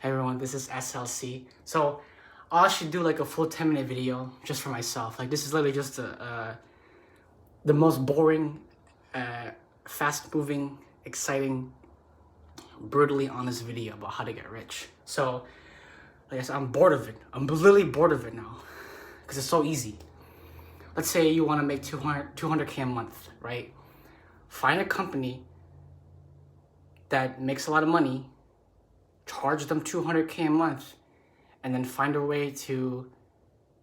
Hey everyone, this is SLC. So I should do like a full 10-minute video just for myself. Like this is literally just the most boring, fast-moving, exciting, brutally honest video about how to get rich. So like I said, I'm bored of it. I'm literally bored of it now because it's so easy. Let's say you want to make 200K a month, right? Find a company that makes a lot of money, charge them 200K a month, and then find a way to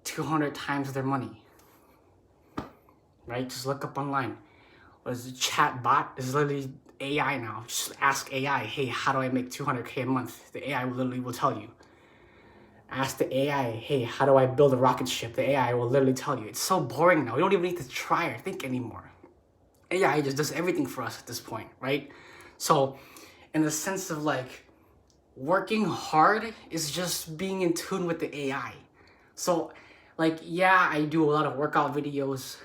200 times their money, right? Just look up online. What is it? Chat bot? This is literally AI now. Just ask AI, hey, how do I make 200K a month? The AI literally will tell you. Ask the AI, hey, how do I build a rocket ship? The AI will literally tell you. It's so boring now. We don't even need to try or think anymore. AI just does everything for us at this point, right? So in the sense of like, working hard is just being in tune with the AI. So like, yeah, I do a lot of workout videos.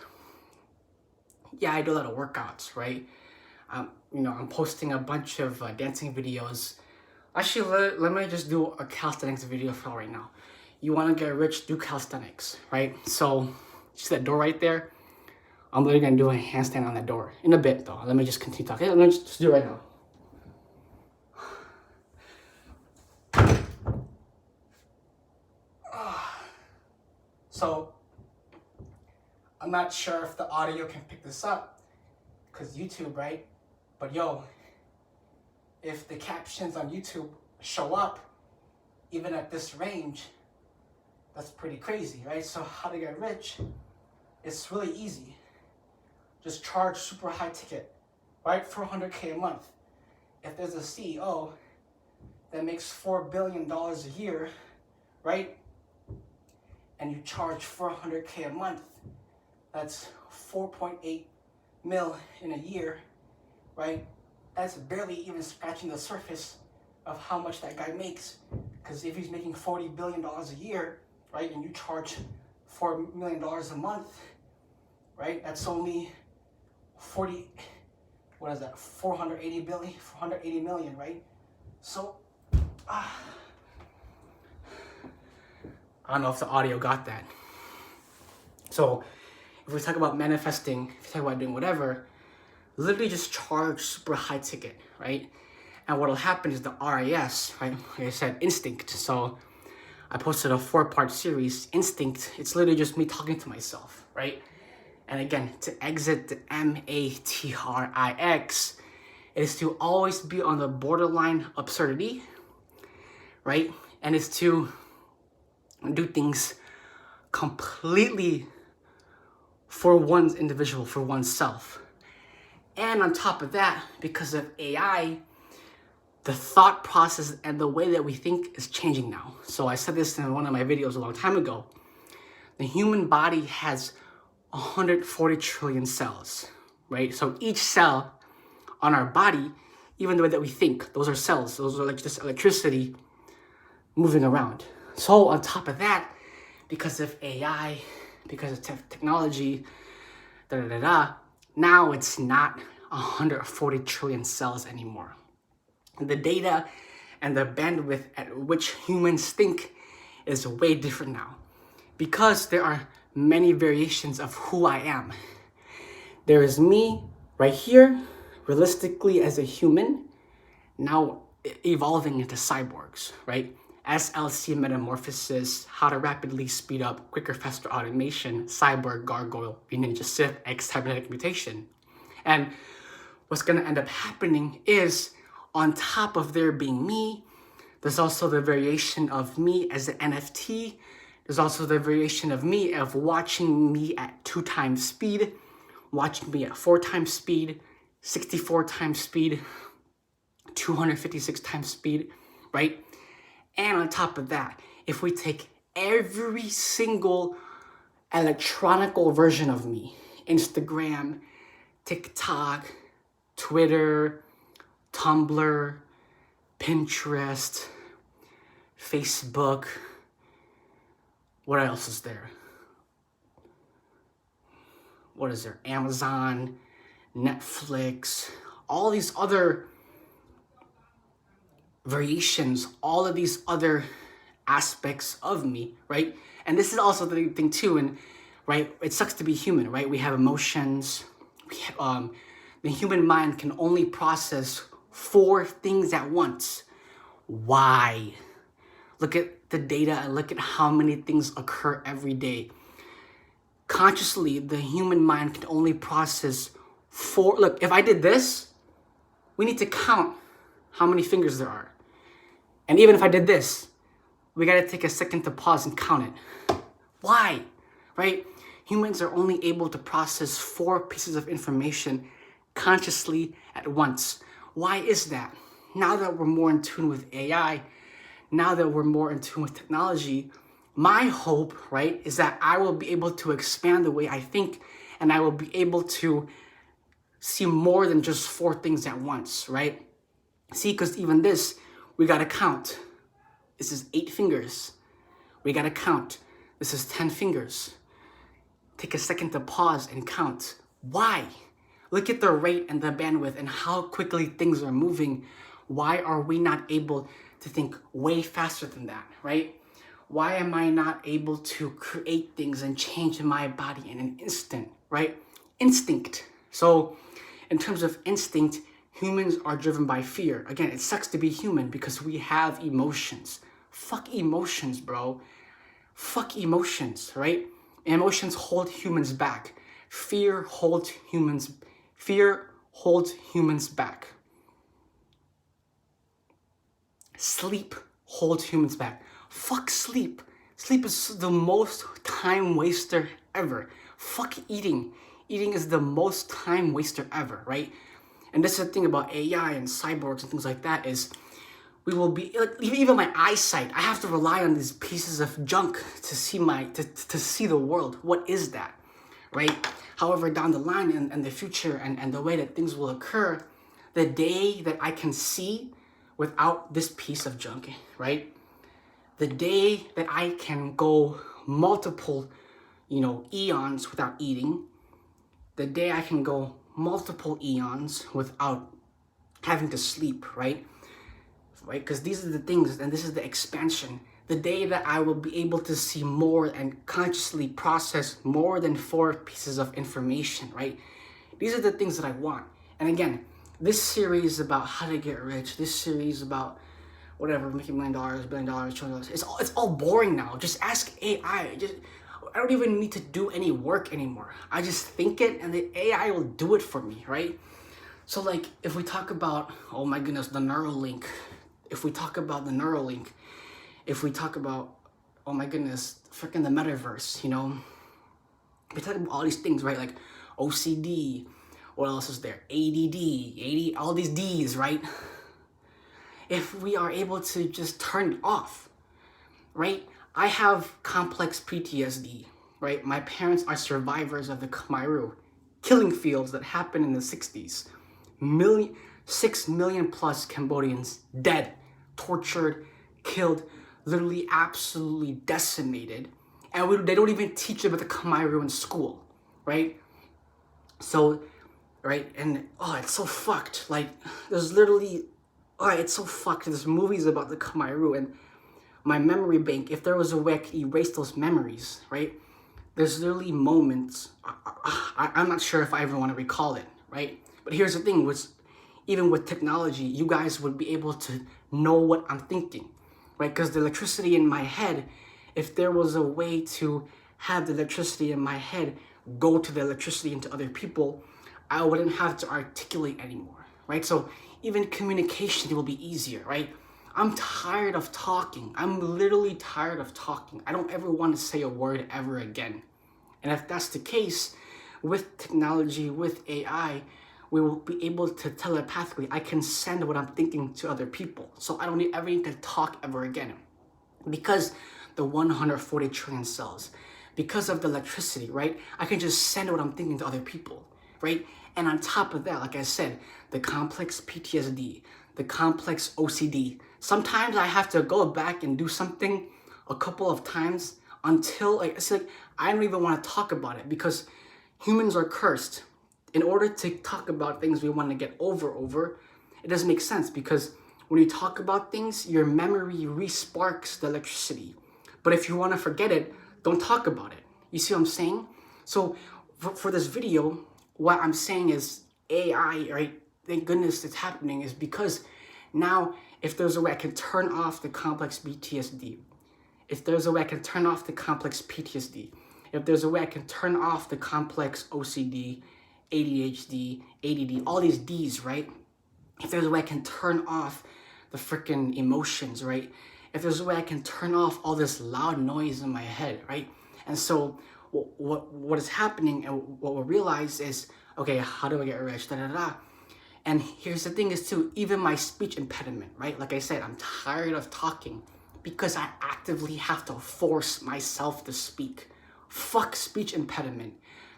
Yeah, I do a lot of workouts, right? I'm posting a bunch of dancing videos. Actually, let me just do a calisthenics video for right now. You want to get rich, do calisthenics, right? So, see that door right there? I'm literally going to do a handstand on that door in a bit, though. Let me just continue talking. Let me just do it right now. So, I'm not sure if the audio can pick this up, because YouTube, right? But yo, if the captions on YouTube show up, even at this range, that's pretty crazy, right? So how to get rich, it's really easy. Just charge super high ticket, right? 400K a month. If there's a CEO that makes $4 billion a year, right? And you charge 400K a month, that's 4.8 mil in a year, right? That's barely even scratching the surface of how much that guy makes. Because if he's making $40 billion a year, right, and you charge $4 million a month, right, that's only 480 million, right? So, I don't know if the audio got that. So, if we talk about manifesting, if we talk about doing whatever, literally just charge super high ticket, right? And what'll happen is the RIS, right? Like I said, instinct. So I posted a 4-part series, Instinct. It's literally just me talking to myself, right? And again, to exit the MATRIX is to always be on the borderline absurdity, right? And is to do things completely for one's individual, for oneself. And on top of that, because of AI, the thought process and the way that we think is changing now. So I said this in one of my videos a long time ago. The human body has 140 trillion cells, right? So each cell on our body, even the way that we think, those are cells. Those are like just electricity moving around. So on top of that, because of AI, because of technology, now it's not 140 trillion cells anymore. The data and the bandwidth at which humans think is way different now, because there are many variations of who I am. There is me right here, realistically as a human, now evolving into cyborgs, right? SLC metamorphosis, how to rapidly speed up quicker, faster automation, cyborg, gargoyle, ninja Sith, X-cybernetic mutation. And what's gonna end up happening is, on top of there being me, there's also the variation of me as an NFT. There's also the variation of me of watching me at 2 times speed, watching me at 4 times speed, 64 times speed, 256 times speed, right? And on top of that, if we take every single electronical version of me, Instagram, TikTok, Twitter, Tumblr, Pinterest, Facebook, what else is there? What is there? Amazon, Netflix, all these other variations, all of these other aspects of me, right? And this is also the thing too, and right, it sucks to be human, right? We have emotions. The human mind can only process 4 things at once. Why? Look at the data and look at how many things occur every day. Consciously, the human mind can only process 4. Look, if I did this, we need to count how many fingers there are. And even if I did this, we gotta take a second to pause and count it. Why? Right? Humans are only able to process 4 pieces of information consciously at once. Why is that? Now that we're more in tune with AI, now that we're more in tune with technology, my hope, right, is that I will be able to expand the way I think, and I will be able to see more than just 4 things at once, right? See, because even this, we gotta count. This is 8 fingers. We gotta count. This is 10 fingers. Take a second to pause and count. Why? Look at the rate and the bandwidth and how quickly things are moving. Why are we not able to think way faster than that, right? Why am I not able to create things and change my body in an instant, right? Instinct. So in terms of instinct, humans are driven by fear. Again, it sucks to be human because we have emotions. Fuck emotions, bro. Fuck emotions, right? Emotions hold humans back. Fear holds humans back. Sleep holds humans back. Fuck sleep. Sleep is the most time waster ever. Fuck eating. Eating is the most time waster ever, right? And this is the thing about AI and cyborgs and things like that is we will be, like, even my eyesight, I have to rely on these pieces of junk to see to see the world. What is that, right? However, down the line and the future and the way that things will occur, the day that I can see without this piece of junk, right? The day that I can go multiple, eons without eating, the day I can go multiple eons without having to sleep, right? Because these are the things, and this is the expansion. The day that I will be able to see more and consciously process more than 4 pieces of information, right? These are the things that I want. And again, this series about how to get rich, this series about whatever, making $1 million, $1 billion, $1 trillion, it's all boring now. Just ask AI. I don't even need to do any work anymore. I just think it and the AI will do it for me, right? So like, if we talk about, oh my goodness, the Neuralink, if we talk about, oh my goodness, freaking the metaverse, we talk about all these things, right? Like OCD, what else is there? ADD, all these Ds, right? If we are able to just turn it off, right? I have complex PTSD, right? My parents are survivors of the Khmer killing fields that happened in the 60s. 6 million plus Cambodians dead, tortured, killed, literally absolutely decimated. And they don't even teach about the Khmer in school, right? So, right, and it's so fucked. Like, there's literally, it's so fucked. There's movies about the Khmer and my memory bank, if there was a way I could erase those memories, right? There's literally moments, I'm not sure if I ever want to recall it, right? But here's the thing, even with technology, you guys would be able to know what I'm thinking, right? Because the electricity in my head, if there was a way to have the electricity in my head go to the electricity into other people, I wouldn't have to articulate anymore, right? So even communication will be easier, right? I'm tired of talking. I'm literally tired of talking. I don't ever want to say a word ever again. And if that's the case, with technology, with AI, we will be able to telepathically, I can send what I'm thinking to other people. So I don't ever need to talk ever again. Because the 140 trillion cells, because of the electricity, right? I can just send what I'm thinking to other people, right? And on top of that, like I said, the complex PTSD, the complex OCD. Sometimes I have to go back and do something a couple of times until I don't even want to talk about it because humans are cursed. In order to talk about things we want to get over, it doesn't make sense because when you talk about things, your memory re-sparks the electricity. But if you want to forget it, don't talk about it. You see what I'm saying? So for this video, what I'm saying is AI, right? Thank goodness it's happening, is because now if there's a way I can turn off the complex PTSD, if there's a way I can turn off the complex PTSD, if there's a way I can turn off the complex OCD, ADHD, ADD, all these Ds, right? If there's a way I can turn off the freaking emotions, right? If there's a way I can turn off all this loud noise in my head, right? And so what is happening and what we'll realize is, okay, how do I get rich? Da da da. And here's the thing is too, even my speech impediment, right? Like I said, I'm tired of talking because I actively have to force myself to speak. Fuck speech impediment.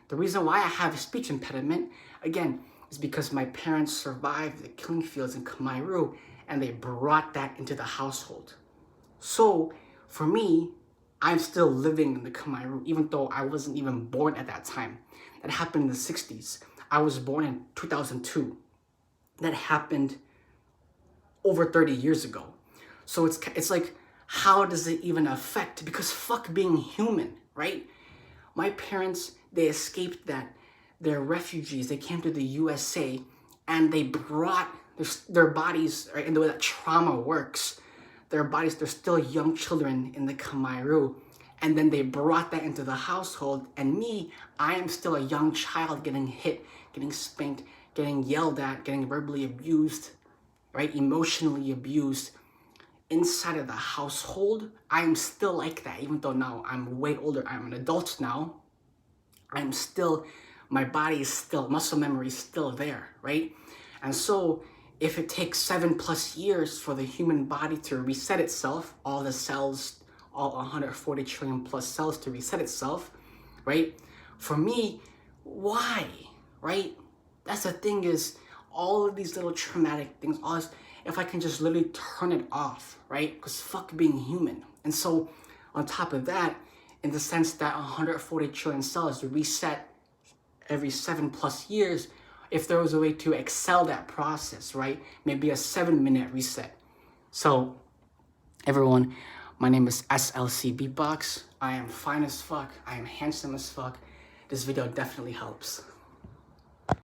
The reason why I have a speech impediment, again, is because my parents survived the killing fields in Khmer Rouge and they brought that into the household. So for me, I'm still living in the Khmer Rouge, even though I wasn't even born at that time. That happened in the 60s. I was born in 2002. That happened over 30 years ago. So it's like, how does it even affect? Because fuck being human, right? My parents, they escaped that. They're refugees. They came to the USA and they brought their bodies, right? And the way that trauma works, their bodies, they're still young children in the Khmer Rouge. And then they brought that into the household. And me, I am still a young child getting hit, getting spanked, getting yelled at, getting verbally abused, right? Emotionally abused inside of the household. I am still like that, even though now I'm way older. I'm an adult now. I'm still, my body is still, muscle memory is still there, right? And so if it takes 7+ years for the human body to reset itself, all the cells, all 140 trillion plus cells to reset itself, right? For me, why, right? That's the thing is, all of these little traumatic things, all this, if I can just literally turn it off, right? Because fuck being human. And so on top of that, in the sense that 140 trillion cells reset every 7+ years, if there was a way to excel that process, right? Maybe a 7-minute reset. So everyone, my name is SLC Beatbox. I am fine as fuck. I am handsome as fuck. This video definitely helps.